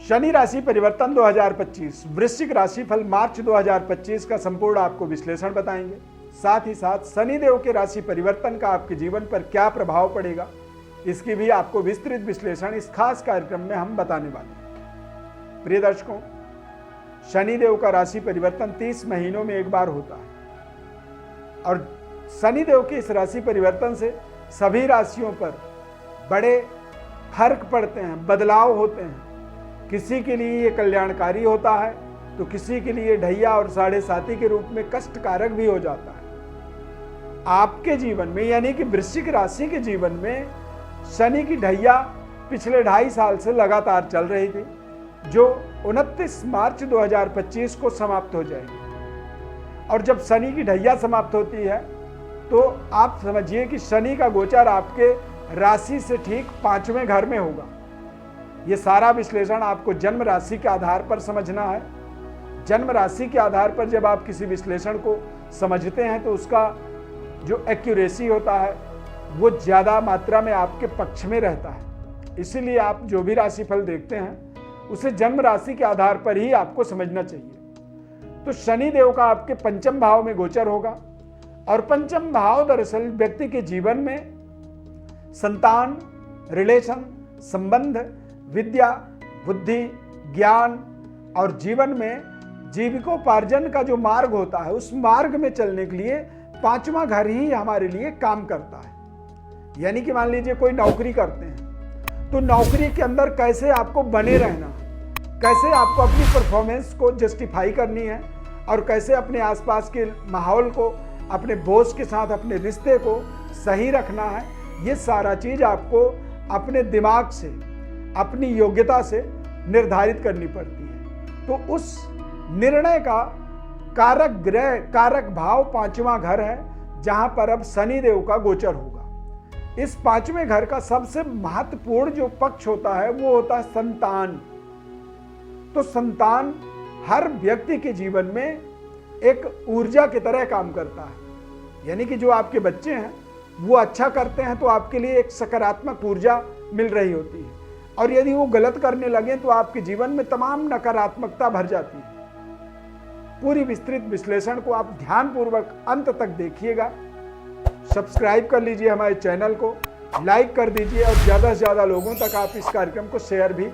शनि राशि परिवर्तन 2025 वृश्चिक राशिफल मार्च 2025 का संपूर्ण आपको विश्लेषण बताएंगे। साथ ही साथ शनिदेव के राशि परिवर्तन का आपके जीवन पर क्या प्रभाव पड़ेगा, इसकी भी आपको विस्तृत विश्लेषण इस खास कार्यक्रम में हम बताने वाले हैं। प्रिय दर्शकों, शनिदेव का राशि परिवर्तन 30 महीनों में एक बार होता है और शनिदेव के इस राशि परिवर्तन से सभी राशियों पर बड़े फर्क पड़ते हैं, बदलाव होते हैं। किसी के लिए ये कल्याणकारी होता है तो किसी के लिए ढैया और साढ़े साथी के रूप में कष्टकारक भी हो जाता है। आपके जीवन में यानी कि वृश्चिक राशि के जीवन में शनि की ढैया पिछले 2.5 साल से लगातार चल रही थी, जो 29 मार्च 2025 को समाप्त हो जाएगी। और जब शनि की ढैया समाप्त होती है तो आप समझिए कि शनि का गोचर आपके राशि से ठीक 5वें घर में होगा। ये सारा विश्लेषण आपको जन्म राशि के आधार पर समझना है। जन्म राशि के आधार पर जब आप किसी विश्लेषण को समझते हैं तो उसका जो एक्यूरेसी होता है वो ज़्यादा मात्रा में आपके पक्ष में रहता है। इसीलिए आप जो भी राशिफल देखते हैं उसे जन्म राशि के आधार पर ही आपको समझना चाहिए। तो शनि देव का आपके 5वें भाव में गोचर होगा और 5वां भाव दरअसल व्यक्ति के जीवन में संतान, रिलेशन, संबंध, विद्या, बुद्धि, ज्ञान और जीवन में जीविकोपार्जन का जो मार्ग होता है उस मार्ग में चलने के लिए 5वां घर ही हमारे लिए काम करता है। यानी कि मान लीजिए कोई नौकरी करते हैं तो नौकरी के अंदर कैसे आपको बने रहना, कैसे आपको अपनी परफॉर्मेंस को जस्टिफाई करनी है और कैसे अपने आसपास के माहौल को, अपने बॉस के साथ अपने रिश्ते को सही रखना है, ये सारा चीज़ आपको अपने दिमाग से, अपनी योग्यता से निर्धारित करनी पड़ती है। तो उस निर्णय का कारक ग्रह, कारक भाव 5वां घर है, जहां पर अब शनि देव का गोचर होगा। इस 5वें घर का सबसे महत्वपूर्ण जो पक्ष होता है वो होता है संतान। तो संतान हर व्यक्ति के जीवन में एक ऊर्जा की तरह काम करता है। यानी कि जो आपके बच्चे हैं वो अच्छा करते हैं तो आपके लिए एक सकारात्मक ऊर्जा मिल रही होती है, और यदि वो गलत करने लगे तो आपके जीवन में तमाम नकारात्मकता भर जाती है। पूरी विस्तृत विश्लेषण को आप ध्यानपूर्वक अंत तक देखिएगा। सब्सक्राइब कर लीजिए हमारे चैनल को, लाइक कर दीजिए और ज़्यादा से ज़्यादा लोगों तक आप इस कार्यक्रम को शेयर भी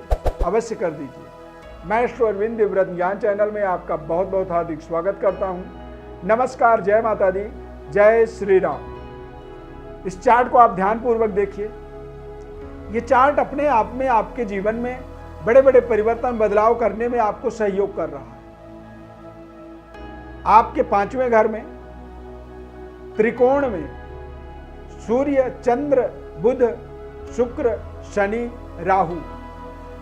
अवश्य कर दीजिए। मैं श्री अरविंद दिव्यव्रत ज्ञान चैनल में आपका बहुत बहुत हार्दिक स्वागत करता हूँ। नमस्कार, जय माता दी, जय श्री राम। इस चार्ट को आप ध्यानपूर्वक देखिए। ये चार्ट अपने आप में आपके जीवन में बड़े बड़े परिवर्तन, बदलाव करने में आपको सहयोग कर रहा है। आपके 5वें घर में त्रिकोण में सूर्य, चंद्र, बुध, शुक्र, शनि, राहु,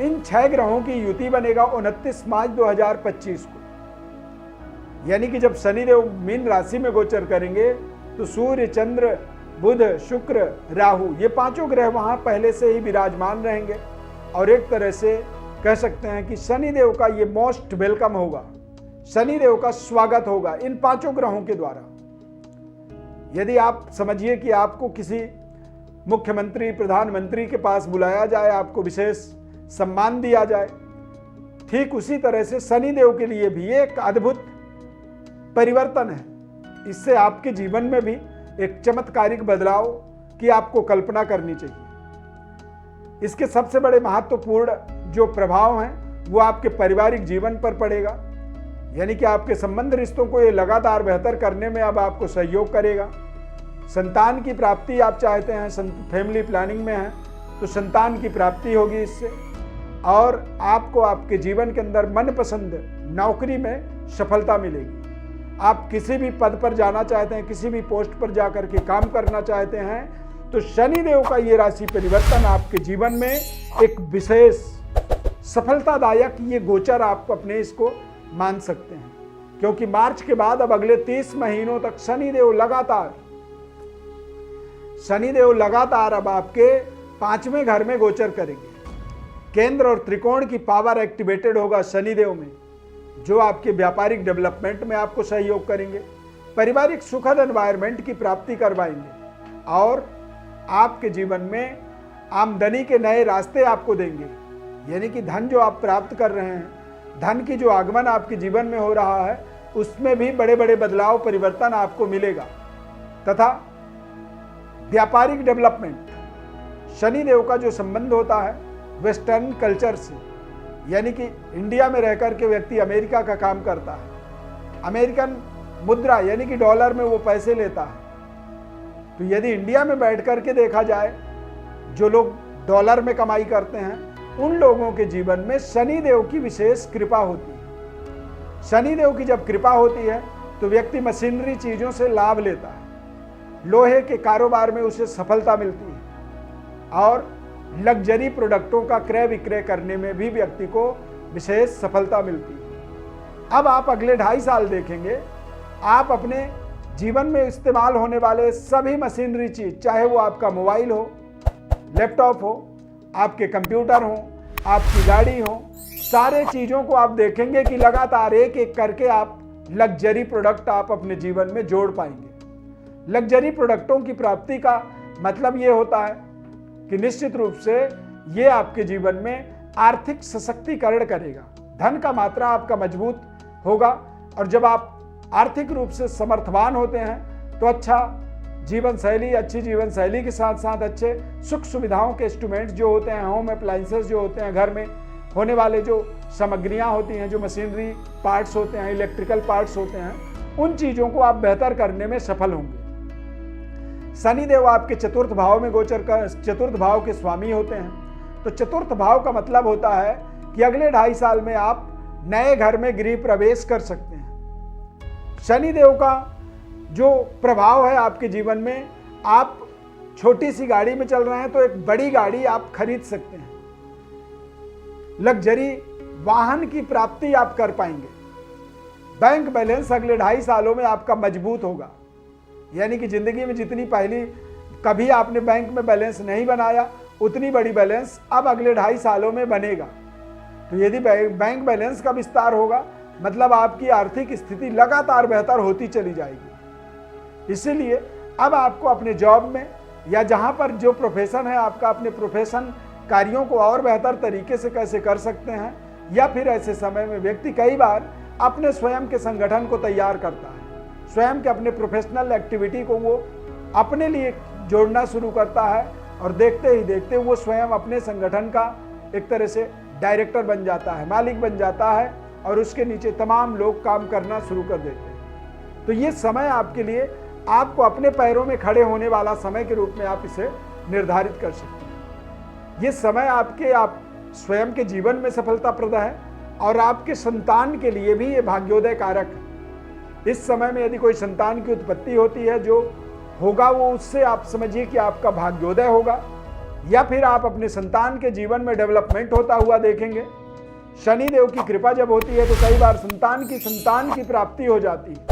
इन 6 ग्रहों की युति बनेगा 29 मार्च 2025 को। यानी कि जब शनिदेव मीन राशि में गोचर करेंगे तो सूर्य, चंद्र, बुध, शुक्र, राहु, ये 5 ग्रह वहां पहले से ही विराजमान रहेंगे और एक तरह से कह सकते हैं कि शनिदेव का ये मोस्ट वेलकम होगा, शनिदेव का स्वागत होगा इन 5 ग्रहों के द्वारा। यदि आप समझिए कि आपको किसी मुख्यमंत्री, प्रधानमंत्री के पास बुलाया जाए, आपको विशेष सम्मान दिया जाए, ठीक उसी तरह से शनिदेव के लिए भी एक अद्भुत परिवर्तन है। इससे आपके जीवन में भी एक चमत्कारिक बदलाव की आपको कल्पना करनी चाहिए। इसके सबसे बड़े महत्वपूर्ण जो प्रभाव हैं वो आपके पारिवारिक जीवन पर पड़ेगा। यानी कि आपके संबंध, रिश्तों को ये लगातार बेहतर करने में अब आपको सहयोग करेगा। संतान की प्राप्ति आप चाहते हैं, फैमिली प्लानिंग में हैं तो संतान की प्राप्ति होगी इससे, और आपको आपके जीवन के अंदर मनपसंद नौकरी में सफलता मिलेगी। आप किसी भी पद पर जाना चाहते हैं, किसी भी पोस्ट पर जाकर के काम करना चाहते हैं तो शनिदेव का ये राशि परिवर्तन आपके जीवन में एक विशेष सफलतादायक ये गोचर आप अपने इसको मान सकते हैं। क्योंकि मार्च के बाद अब अगले 30 महीनों तक शनिदेव लगातार अब आपके 5वें घर में गोचर करेंगे। केंद्र और त्रिकोण की पावर एक्टिवेटेड होगा शनिदेव में, जो आपके व्यापारिक डेवलपमेंट में आपको सहयोग करेंगे, पारिवारिक सुखद एनवायरनमेंट की प्राप्ति करवाएंगे और आपके जीवन में आमदनी के नए रास्ते आपको देंगे। यानी कि धन जो आप प्राप्त कर रहे हैं, धन की जो आगमन आपके जीवन में हो रहा है, उसमें भी बड़े बड़े बदलाव परिवर्तन आपको मिलेगा। तथा व्यापारिक डेवलपमेंट, शनिदेव का जो संबंध होता है वेस्टर्न कल्चर से, यानी कि इंडिया में रहकर के व्यक्ति अमेरिका का काम करता है, अमेरिकन मुद्रा यानी कि डॉलर में वो पैसे लेता है। तो यदि इंडिया में बैठ करके देखा जाए, जो लोग डॉलर में कमाई करते हैं, उन लोगों के जीवन में शनिदेव की विशेष कृपा होती है। शनिदेव की जब कृपा होती है तो व्यक्ति मशीनरी चीजों से लाभ लेता है, लोहे के कारोबार में उसे सफलता मिलती है और लग्जरी प्रोडक्टों का क्रय विक्रय करने में भी व्यक्ति को विशेष सफलता मिलती है। अब आप अगले 2.5 साल देखेंगे, आप अपने जीवन में इस्तेमाल होने वाले सभी मशीनरी चीज, चाहे वो आपका मोबाइल हो, लैपटॉप हो, आपके कंप्यूटर हो, आपकी गाड़ी हो, सारे चीजों को आप देखेंगे कि लगातार एक एक करके आप लग्जरी प्रोडक्ट आप अपने जीवन में जोड़ पाएंगे। लग्जरी प्रोडक्टों की प्राप्ति का मतलब ये होता है कि निश्चित रूप से ये आपके जीवन में आर्थिक सशक्तिकरण करेगा, धन का मात्रा आपका मजबूत होगा। और जब आप आर्थिक रूप से समर्थवान होते हैं तो अच्छा जीवन शैली, अच्छी जीवन शैली के साथ साथ अच्छे सुख सुविधाओं के इंस्ट्रूमेंट्स जो होते हैं, होम अप्लायंसेस जो होते हैं, घर में होने वाले जो सामग्रियां होती हैं, जो मशीनरी पार्ट्स होते हैं, इलेक्ट्रिकल पार्ट्स होते हैं, उन चीज़ों को आप बेहतर करने में सफल होंगे। शनिदेव आपके चतुर्थ भाव में गोचर कर चतुर्थ भाव के स्वामी होते हैं। तो चतुर्थ भाव का मतलब होता है कि अगले 2.5 साल में आप नए घर में गृह प्रवेश कर सकते हैं। शनिदेव का जो प्रभाव है आपके जीवन में, आप छोटी सी गाड़ी में चल रहे हैं तो एक बड़ी गाड़ी आप खरीद सकते हैं, लग्जरी वाहन की प्राप्ति आप कर पाएंगे। बैंक बैलेंस अगले 2.5 सालों में आपका मजबूत होगा, यानी कि जिंदगी में जितनी पहली कभी आपने बैंक में बैलेंस नहीं बनाया, उतनी बड़ी बैलेंस अब अगले 2.5 सालों में बनेगा। तो यदि बैंक बैलेंस का विस्तार होगा, मतलब आपकी आर्थिक स्थिति लगातार बेहतर होती चली जाएगी। इसीलिए अब आपको अपने जॉब में या जहां पर जो प्रोफेशन है आपका, अपने प्रोफेशन कार्यों को और बेहतर तरीके से कैसे कर सकते हैं, या फिर ऐसे समय में व्यक्ति कई बार अपने स्वयं के संगठन को तैयार करता है, स्वयं के अपने प्रोफेशनल एक्टिविटी को वो अपने लिए जोड़ना शुरू करता है और देखते ही देखते वो स्वयं अपने संगठन का एक तरह से डायरेक्टर बन जाता है, मालिक बन जाता है और उसके नीचे तमाम लोग काम करना शुरू कर देते हैं। तो ये समय आपके लिए, आपको अपने पैरों में खड़े होने वाला समय के रूप में आप इसे निर्धारित कर सकते हैं। ये समय आपके आप स्वयं के जीवन में सफलताप्रद है और आपके संतान के लिए भी ये भाग्योदय कारक है। इस समय में यदि कोई संतान की उत्पत्ति होती है, जो होगा वो उससे आप समझिए कि आपका भाग्योदय होगा, या फिर आप अपने संतान के जीवन में डेवलपमेंट होता हुआ देखेंगे। शनिदेव की कृपा जब होती है तो कई बार संतान की प्राप्ति हो जाती है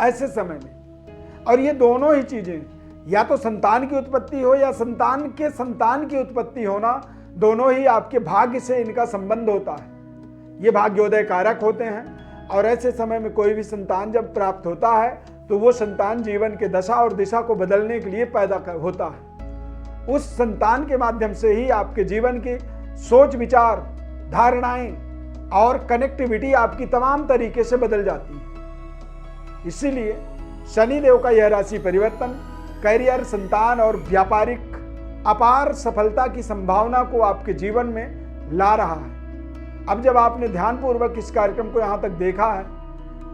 ऐसे समय में। और ये दोनों ही चीजें, या तो संतान की उत्पत्ति हो या संतान की उत्पत्ति होना, दोनों ही आपके भाग्य से इनका संबंध होता है। ये भाग्योदय कारक होते हैं और ऐसे समय में कोई भी संतान जब प्राप्त होता है तो वो संतान जीवन के दशा और दिशा को बदलने के लिए पैदा होता है। उस संतान के माध्यम से ही आपके जीवन की सोच विचार, धारणाएं और कनेक्टिविटी आपकी तमाम तरीके से बदल जाती है। इसीलिए शनिदेव का यह राशि परिवर्तन करियर, संतान और व्यापारिक अपार सफलता की संभावना को आपके जीवन में ला रहा है। अब जब आपने ध्यानपूर्वक इस कार्यक्रम को यहाँ तक देखा है,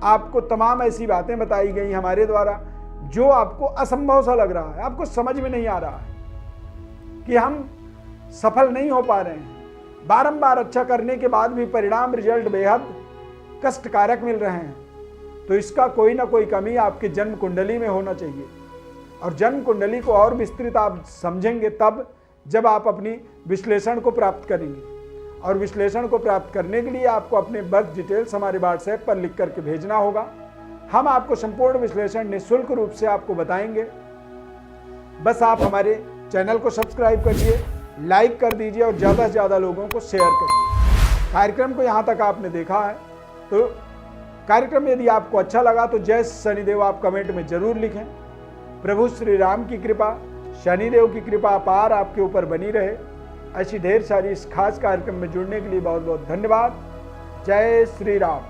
आपको तमाम ऐसी बातें बताई गई हमारे द्वारा जो आपको असंभव सा लग रहा है, आपको समझ में नहीं आ रहा है कि हम सफल नहीं हो पा रहे हैं, बारंबार अच्छा करने के बाद भी परिणाम, रिजल्ट बेहद कष्टकारक मिल रहे हैं, तो इसका कोई ना कोई कमी आपकी जन्म कुंडली में होना चाहिए। और जन्म कुंडली को और विस्तृत आप समझेंगे तब जब आप अपनी विश्लेषण को प्राप्त करेंगे। और विश्लेषण को प्राप्त करने के लिए आपको अपने बर्थ डिटेल्स हमारे व्हाट्सएप पर लिख करके भेजना होगा। हम आपको संपूर्ण विश्लेषण निःशुल्क रूप से आपको बताएंगे। बस आप हमारे चैनल को सब्सक्राइब करिए, लाइक कर दीजिए और ज़्यादा से ज़्यादा लोगों को शेयर करिए। कार्यक्रम को यहाँ तक आपने देखा है तो कार्यक्रम यदि आपको अच्छा लगा तो जय शनिदेव आप कमेंट में जरूर लिखें। प्रभु श्री राम की कृपा, शनिदेव की कृपा अपार आपके ऊपर बनी रहे। ऐसी ढेर सारी इस खास कार्यक्रम में जुड़ने के लिए बहुत बहुत धन्यवाद। जय श्री राम।